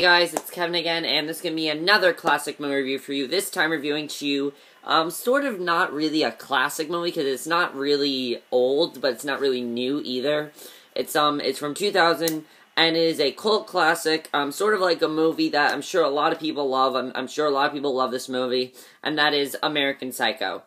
Hey guys, it's Kevin again, and this is going to be another classic movie review for you. This time reviewing to you, sort of not really a classic movie, because it's not really old, but it's not really new either. It's from 2000, and it is a cult classic, sort of like a movie that I'm sure a lot of people love. I'm sure a lot of people love this movie, and that is American Psycho.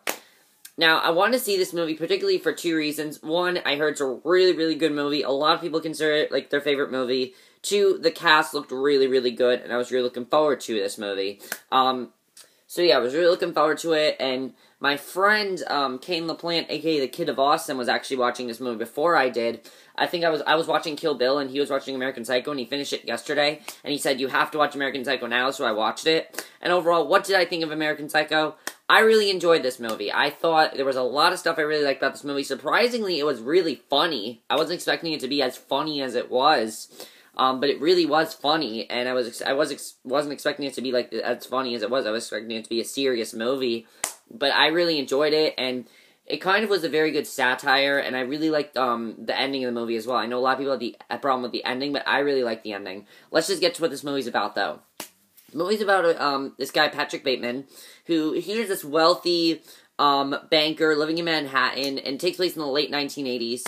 Now, I want to see this movie particularly for two reasons. One, I heard it's a really, really good movie. A lot of people consider it like their favorite movie. Two, the cast looked really, really good, and I was really looking forward to this movie. So yeah, I was really looking forward to it, and my friend, Kane LaPlante, aka the Kid of Austin, was actually watching this movie before I did. I think I was watching Kill Bill, and he was watching American Psycho, and he finished it yesterday, and he said, you have to watch American Psycho now, so I watched it. And overall, what did I think of American Psycho? I really enjoyed this movie. I thought there was a lot of stuff I really liked about this movie. Surprisingly, it was really funny. I wasn't expecting it to be as funny as it was. But it really was funny, and I wasn't expecting it to be like as funny as it was. I was expecting it to be a serious movie, but I really enjoyed it, and it kind of was a very good satire, and I really liked the ending of the movie as well. I know a lot of people had a problem with the ending, but I really liked the ending. Let's just get to what this movie's about, though. The movie's about this guy, Patrick Bateman, who he is this wealthy banker living in Manhattan, and takes place in the late 1980s.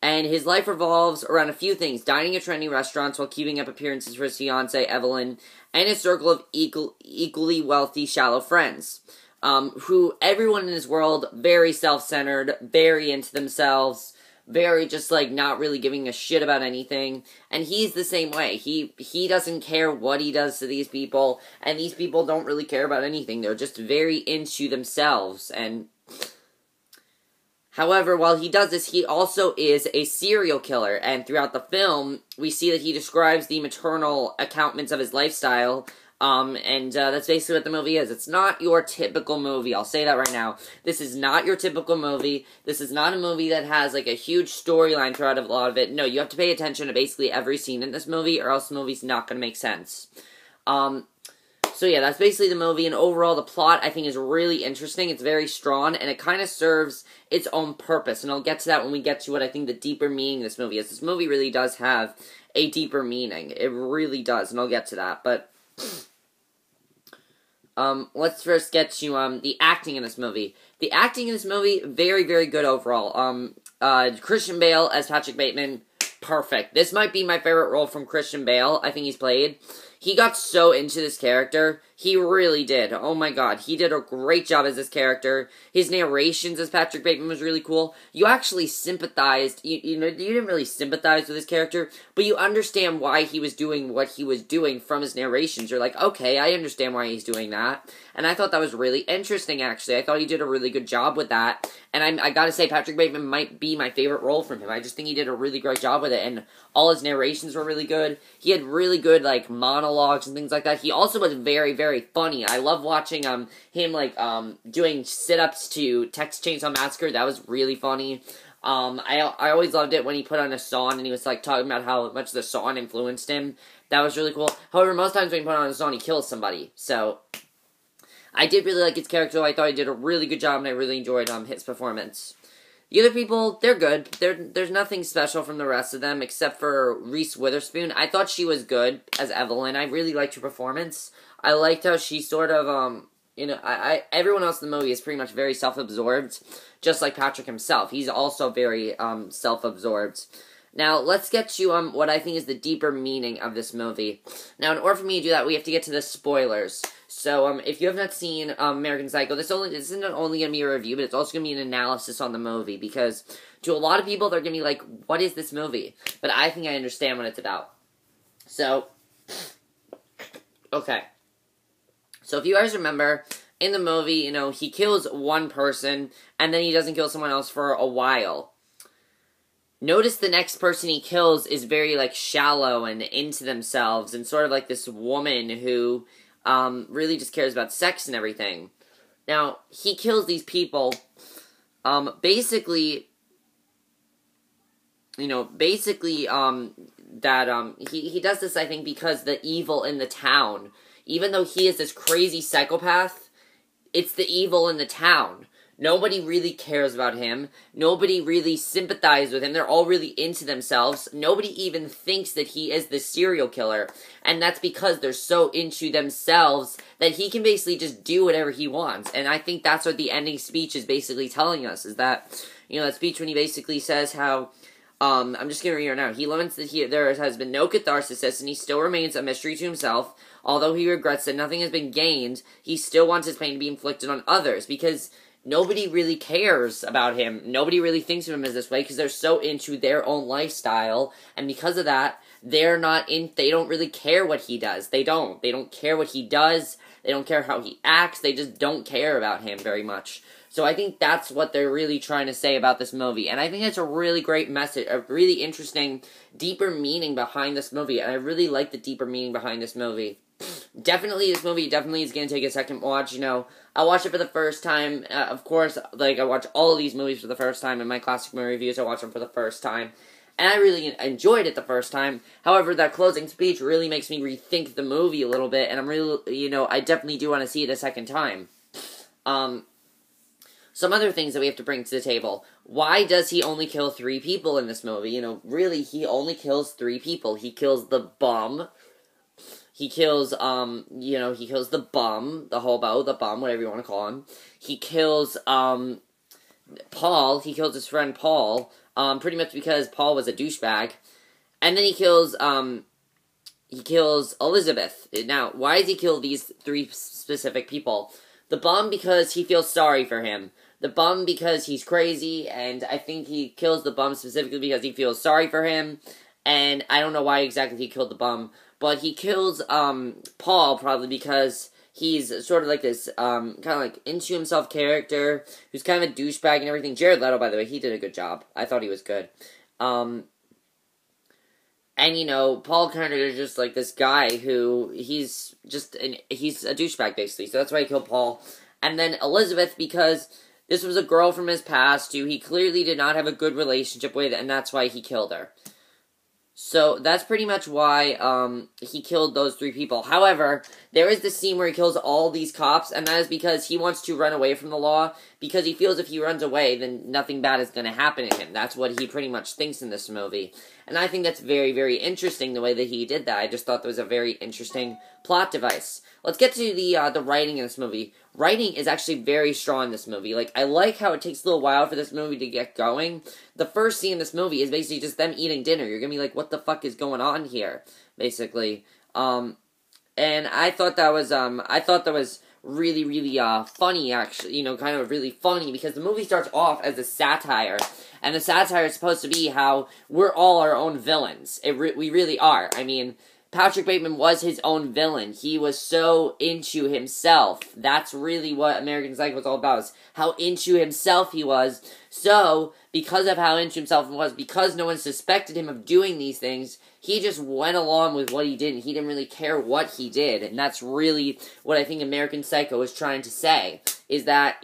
And his life revolves around a few things: dining at trendy restaurants while keeping up appearances for his fiancée, Evelyn, and his circle of equally wealthy, shallow friends. Who, everyone in his world, very self-centered, very into themselves, very just, like, not really giving a shit about anything. And he's the same way. He doesn't care what he does to these people, and these people don't really care about anything. They're just very into themselves, and however, while he does this, he also is a serial killer, and throughout the film, we see that he describes the maternal accoutrements of his lifestyle, and that's basically what the movie is. It's not your typical movie, I'll say that right now. This is not your typical movie. This is not a movie that has, like, a huge storyline throughout a lot of it. No, you have to pay attention to basically every scene in this movie, or else the movie's not gonna make sense. So yeah, that's basically the movie, and overall the plot, I think, is really interesting. It's very strong, and it kind of serves its own purpose, and I'll get to that when we get to what I think the deeper meaning of this movie is. This movie really does have a deeper meaning. It really does, and I'll get to that, but let's first get to the acting in this movie. The acting in this movie, very, very good overall. Christian Bale as Patrick Bateman, perfect. This might be my favorite role from Christian Bale, I think he's played. He got so into this character. He really did. Oh my god. He did a great job as this character. His narrations as Patrick Bateman was really cool. You actually sympathized. You know, you didn't really sympathize with his character, but you understand why he was doing what he was doing from his narrations. You're like, okay, I understand why he's doing that. And I thought that was really interesting, actually. I thought he did a really good job with that. And I gotta say, Patrick Bateman might be my favorite role from him. I just think he did a really great job with it. And all his narrations were really good. He had really good, like, monologues and things like that. He also was very, very funny. I love watching him, like, doing sit-ups to Texas Chainsaw Massacre. That was really funny. I always loved it when he put on a song and he was, like, talking about how much the song influenced him. That was really cool. However, most times when he put on a song, he kills somebody. So I did really like his character. I thought he did a really good job, and I really enjoyed his performance. The other people, they're good. There's nothing special from the rest of them, except for Reese Witherspoon. I thought she was good as Evelyn. I really liked her performance. I liked how she sort of, you know, everyone else in the movie is pretty much very self-absorbed, just like Patrick himself. He's also very, self-absorbed. Now, let's get to, what I think is the deeper meaning of this movie. Now, in order for me to do that, we have to get to the spoilers. So, if you have not seen, American Psycho, this isn't only going to be a review, but it's also going to be an analysis on the movie, because to a lot of people, they're going to be like, what is this movie? But I think I understand what it's about. So, okay. So, if you guys remember, in the movie, you know, he kills one person, and then he doesn't kill someone else for a while. Notice the next person he kills is very, like, shallow and into themselves, and sort of like this woman who really just cares about sex and everything. Now, he kills these people, basically, you know, he does this, I think, because the evil in the town, even though he is this crazy psychopath, it's the evil in the town. Nobody really cares about him. Nobody really sympathizes with him. They're all really into themselves. Nobody even thinks that he is the serial killer. And that's because they're so into themselves that he can basically just do whatever he wants. And I think that's what the ending speech is basically telling us, is that, that speech when he basically says how, I'm just going to read it now. He laments that there has been no catharsis, and he still remains a mystery to himself. Although he regrets that nothing has been gained, he still wants his pain to be inflicted on others, because nobody really cares about him. Nobody really thinks of him as this way, because they're so into their own lifestyle, and because of that, they don't really care what he does. They don't care what he does. They don't care how he acts. They just don't care about him very much. So I think that's what they're really trying to say about this movie. And I think it's a really great message, a really interesting, deeper meaning behind this movie. And I really like the deeper meaning behind this movie. This movie is going to take a second watch. I watched it for the first time. Of course, I watch all of these movies for the first time. In my classic movie reviews, I watch them for the first time. And I really enjoyed it the first time. However, that closing speech really makes me rethink the movie a little bit. And I'm really, I definitely do want to see it a second time. Some other things that we have to bring to the table. Why does he only kill 3 people in this movie? Really, he only kills 3 people. He kills the bum. He kills, he kills the bum, the hobo, the bum, whatever you want to call him. He kills, Paul. He kills his friend Paul, pretty much because Paul was a douchebag. And then he kills Elizabeth. Now, why does he kill these 3 specific people? The bum because he feels sorry for him. The bum because he's crazy, and I think he kills the bum specifically because he feels sorry for him, and I don't know why exactly he killed the bum, but he kills, Paul probably because he's sort of like this, kind of like into himself character, who's kind of a douchebag and everything. Jared Leto, by the way, he did a good job. I thought he was good. And, Paul kind of is just like this guy who, he's a douchebag, basically, so that's why he killed Paul. And then Elizabeth, because this was a girl from his past who he clearly did not have a good relationship with, and that's why he killed her. So, that's pretty much why, he killed those 3 people. However, there is this scene where he kills all these cops, and that is because he wants to run away from the law, because he feels if he runs away, then nothing bad is going to happen to him. That's what he pretty much thinks in this movie. And I think that's very, very interesting, the way that he did that. I just thought that was a very interesting plot device. Let's get to the writing in this movie. Writing is actually very strong in this movie. I like how it takes a little while for this movie to get going. The first scene in this movie is basically just them eating dinner. You're gonna be like, what the fuck is going on here? Basically. And I thought that was really, really, funny, actually. Kind of really funny, because the movie starts off as a satire. And the satire is supposed to be how we're all our own villains. We really are. I mean, Patrick Bateman was his own villain. He was so into himself. That's really what American Psycho was all about, is how into himself he was. So, because of how into himself he was, because no one suspected him of doing these things, he just went along with what he did, and he didn't really care what he did. And that's really what I think American Psycho is trying to say, is that,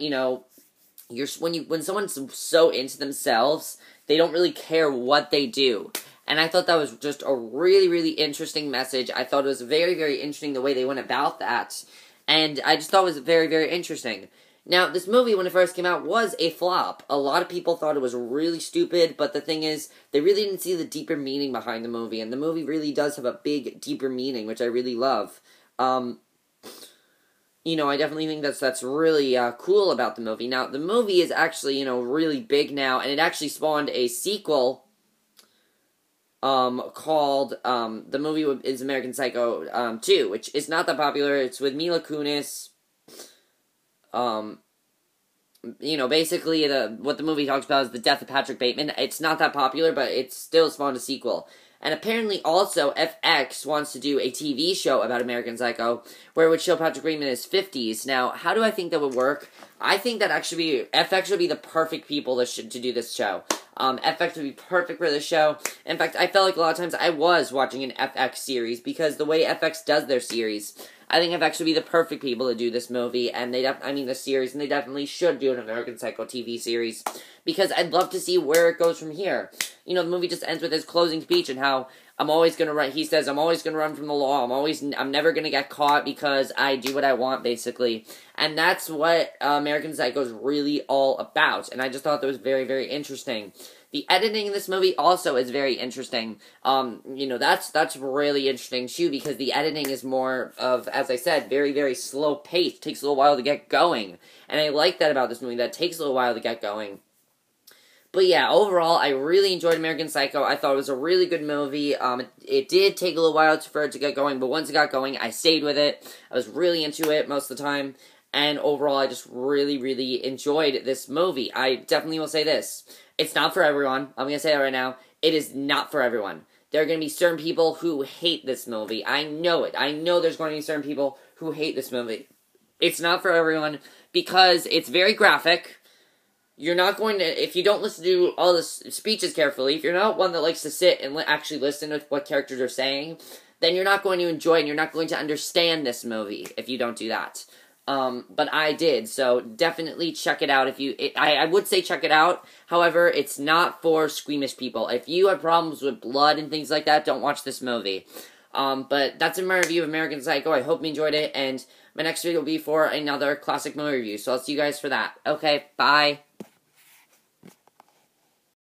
when someone's so into themselves, they don't really care what they do. And I thought that was just a really, really interesting message. I thought it was very, very interesting the way they went about that. And I just thought it was very, very interesting. Now, this movie, when it first came out, was a flop. A lot of people thought it was really stupid, but the thing is, they really didn't see the deeper meaning behind the movie. And the movie really does have a big, deeper meaning, which I really love. I definitely think that's really cool about the movie. Now, the movie is actually, really big now, and it actually spawned a sequel called, the movie is American Psycho 2, which is not that popular. It's with Mila Kunis. Basically, what the movie talks about is the death of Patrick Bateman. It's not that popular, but it's still spawned a sequel. And apparently also, FX wants to do a TV show about American Psycho, where it would show Patrick Bateman in his 50s. Now, how do I think that would work? I think that FX would be the perfect people to do this show. FX would be perfect for this show. In fact, I felt like a lot of times I was watching an FX series, because the way FX does their series, I think FX would be the perfect people to do this movie, and this series, and they definitely should do an American Psycho TV series, because I'd love to see where it goes from here. The movie just ends with his closing speech and how I'm always gonna run. He says, I'm always gonna run from the law. I'm never gonna get caught because I do what I want, basically. And that's what American Psycho is really all about. And I just thought that was very, very interesting. The editing in this movie also is very interesting. That's really interesting too, because the editing is more of, as I said, very, very slow paced. It takes a little while to get going. And I like that about this movie, that it takes a little while to get going. But yeah, overall, I really enjoyed American Psycho. I thought it was a really good movie. It did take a little while for it to get going, but once it got going, I stayed with it. I was really into it most of the time. And overall, I just really, really enjoyed this movie. I definitely will say this. It's not for everyone. I'm going to say that right now. It is not for everyone. There are going to be certain people who hate this movie. I know it. I know there's going to be certain people who hate this movie. It's not for everyone because it's very graphic. You're not going to, if you don't listen to all the speeches carefully, if you're not one that likes to sit and actually listen to what characters are saying, then you're not going to enjoy it and you're not going to understand this movie if you don't do that. But I did, so definitely check it out. I would say check it out. However, it's not for squeamish people. If you have problems with blood and things like that, don't watch this movie. But that's my review of American Psycho. I hope you enjoyed it, and my next video will be for another classic movie review. So I'll see you guys for that. Okay, bye.